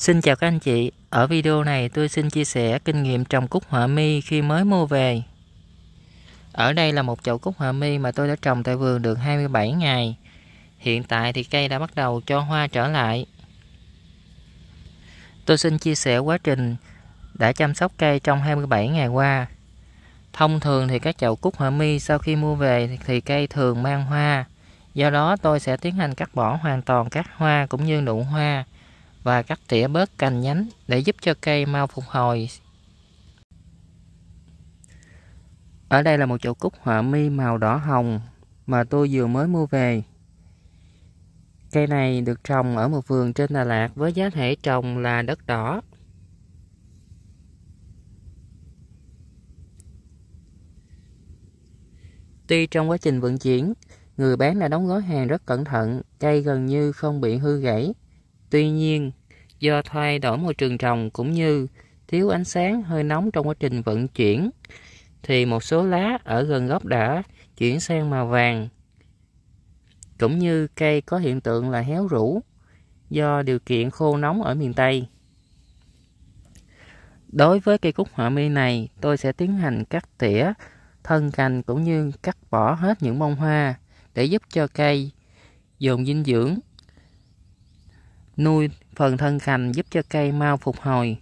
Xin chào các anh chị, ở video này tôi xin chia sẻ kinh nghiệm trồng cúc họa mi khi mới mua về. Ở đây là một chậu cúc họa mi mà tôi đã trồng tại vườn được 27 ngày. Hiện tại thì cây đã bắt đầu cho hoa trở lại. Tôi xin chia sẻ quá trình đã chăm sóc cây trong 27 ngày qua. Thông thường thì các chậu cúc họa mi sau khi mua về thì cây thường mang hoa. Do đó tôi sẽ tiến hành cắt bỏ hoàn toàn các hoa cũng như nụ hoa và cắt tỉa bớt cành nhánh để giúp cho cây mau phục hồi. Ở đây là một chậu cúc họa mi màu đỏ hồng mà tôi vừa mới mua về. Cây này được trồng ở một vườn trên Đà Lạt với giá thể trồng là đất đỏ. Tuy trong quá trình vận chuyển, người bán đã đóng gói hàng rất cẩn thận, cây gần như không bị hư gãy. Tuy nhiên, do thay đổi môi trường trồng cũng như thiếu ánh sáng hơi nóng trong quá trình vận chuyển, thì một số lá ở gần gốc đã chuyển sang màu vàng. Cũng như cây có hiện tượng là héo rũ do điều kiện khô nóng ở miền Tây. Đối với cây cúc họa mi này, tôi sẽ tiến hành cắt tỉa thân cành cũng như cắt bỏ hết những bông hoa để giúp cho cây dồn dinh dưỡng, nuôi phần thân cành giúp cho cây mau phục hồi.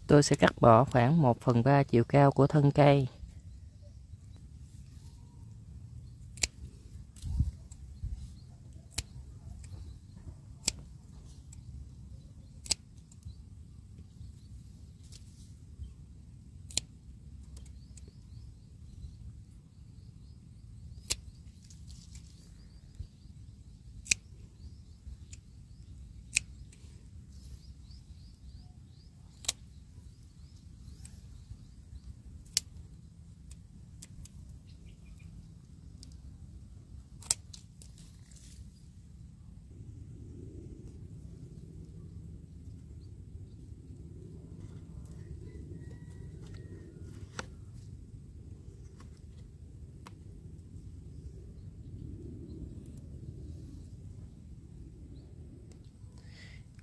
Tôi sẽ cắt bỏ khoảng 1/3 chiều cao của thân cây.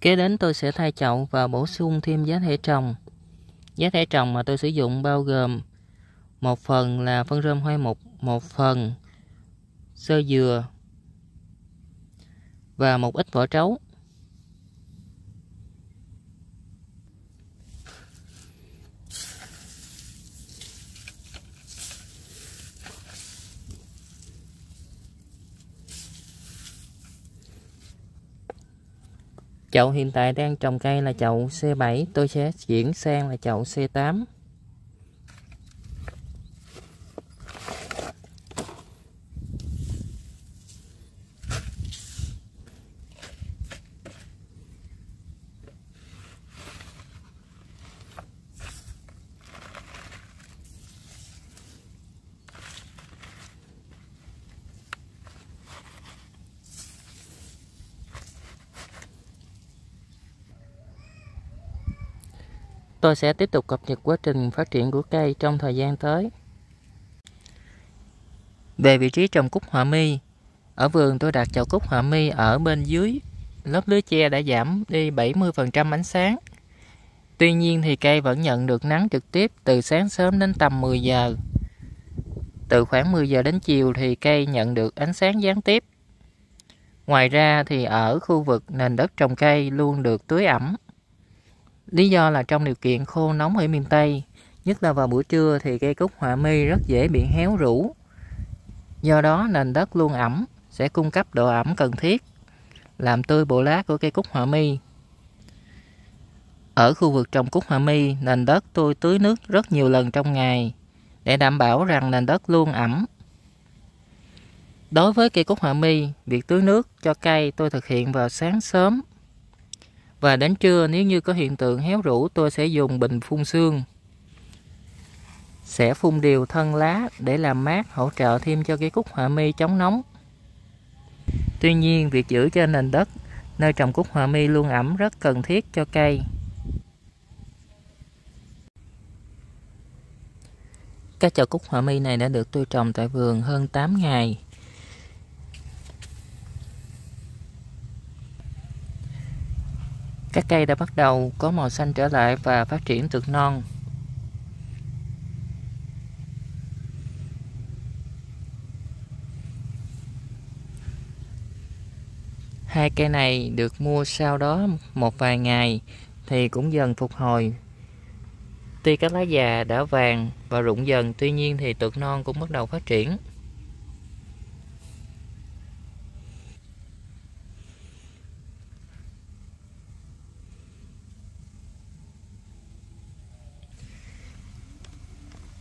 Kế đến tôi sẽ thay chậu và bổ sung thêm giá thể trồng. Giá thể trồng mà tôi sử dụng bao gồm 1 phần là phân rơm hoai mục, 1 phần xơ dừa và một ít vỏ trấu. Chậu hiện tại đang trồng cây là chậu C7, tôi sẽ chuyển sang là chậu C8. Tôi sẽ tiếp tục cập nhật quá trình phát triển của cây trong thời gian tới. Về vị trí trồng cúc họa mi, ở vườn tôi đặt chậu cúc họa mi ở bên dưới lớp lưới che đã giảm đi 70% ánh sáng. Tuy nhiên thì cây vẫn nhận được nắng trực tiếp từ sáng sớm đến tầm 10 giờ. Từ khoảng 10 giờ đến chiều thì cây nhận được ánh sáng gián tiếp. Ngoài ra thì ở khu vực nền đất trồng cây luôn được tưới ẩm. Lý do là trong điều kiện khô nóng ở miền Tây, nhất là vào buổi trưa thì cây cúc họa mi rất dễ bị héo rũ. Do đó nền đất luôn ẩm sẽ cung cấp độ ẩm cần thiết, làm tươi bộ lá của cây cúc họa mi. Ở khu vực trồng cúc họa mi, nền đất tôi tưới nước rất nhiều lần trong ngày để đảm bảo rằng nền đất luôn ẩm. Đối với cây cúc họa mi, việc tưới nước cho cây tôi thực hiện vào sáng sớm. Và đến trưa nếu như có hiện tượng héo rũ, tôi sẽ dùng bình phun sương. Sẽ phun đều thân lá để làm mát, hỗ trợ thêm cho cây cúc họa mi chống nóng. Tuy nhiên, việc giữ cho nền đất nơi trồng cúc họa mi luôn ẩm rất cần thiết cho cây. Các chậu cúc họa mi này đã được tôi trồng tại vườn hơn 8 ngày. Các cây đã bắt đầu có màu xanh trở lại và phát triển tược non. Hai cây này được mua sau đó một vài ngày thì cũng dần phục hồi. Tuy các lá già đã vàng và rụng dần, tuy nhiên thì tược non cũng bắt đầu phát triển.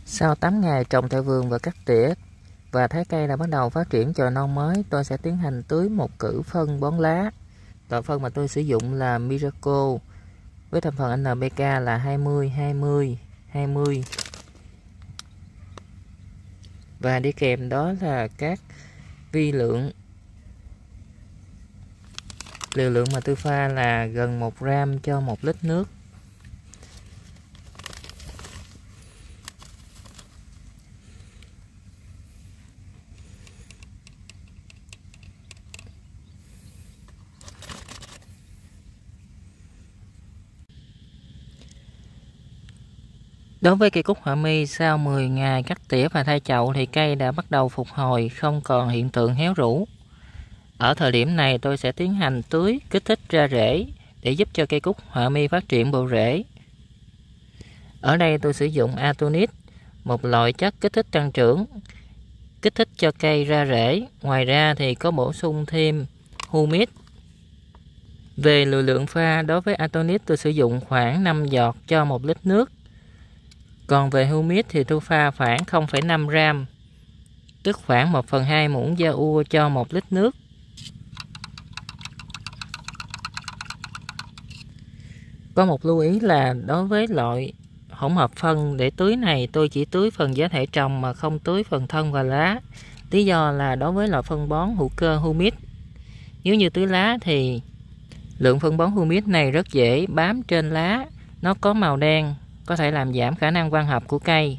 Sau 8 ngày trồng tại vườn và cắt tỉa và thấy cây đã bắt đầu phát triển chồi non mới, tôi sẽ tiến hành tưới một cử phân bón lá. Loại phân mà tôi sử dụng là Miracle với thành phần NPK là 20-20-20. Và đi kèm đó là các vi lượng. Liều lượng mà tôi pha là gần 1 gram cho 1 lít nước. Đối với cây cúc họa mi, sau 10 ngày cắt tỉa và thay chậu thì cây đã bắt đầu phục hồi, không còn hiện tượng héo rũ. Ở thời điểm này tôi sẽ tiến hành tưới kích thích ra rễ để giúp cho cây cúc họa mi phát triển bộ rễ. Ở đây tôi sử dụng Atonit, một loại chất kích thích tăng trưởng, kích thích cho cây ra rễ. Ngoài ra thì có bổ sung thêm humic. Về liều lượng pha, đối với Atonit tôi sử dụng khoảng 5 giọt cho 1 lít nước. Còn về humic thì tôi pha khoảng 0,5 gram, tức khoảng 1/2 muỗng da ua cho 1 lít nước. Có một lưu ý là đối với loại hỗn hợp phân để tưới này, tôi chỉ tưới phần giá thể trồng mà không tưới phần thân và lá. Lý do là đối với loại phân bón hữu cơ humic, nếu như tưới lá thì lượng phân bón humic này rất dễ bám trên lá, nó có màu đen, có thể làm giảm khả năng quang hợp của cây.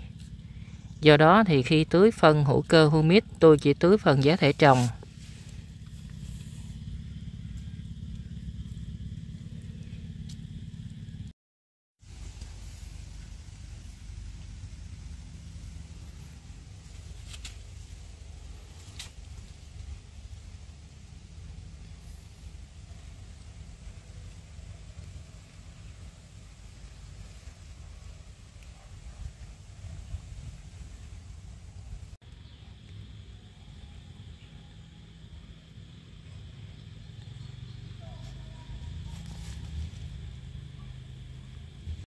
Do đó thì khi tưới phân hữu cơ humic, tôi chỉ tưới phần giá thể trồng.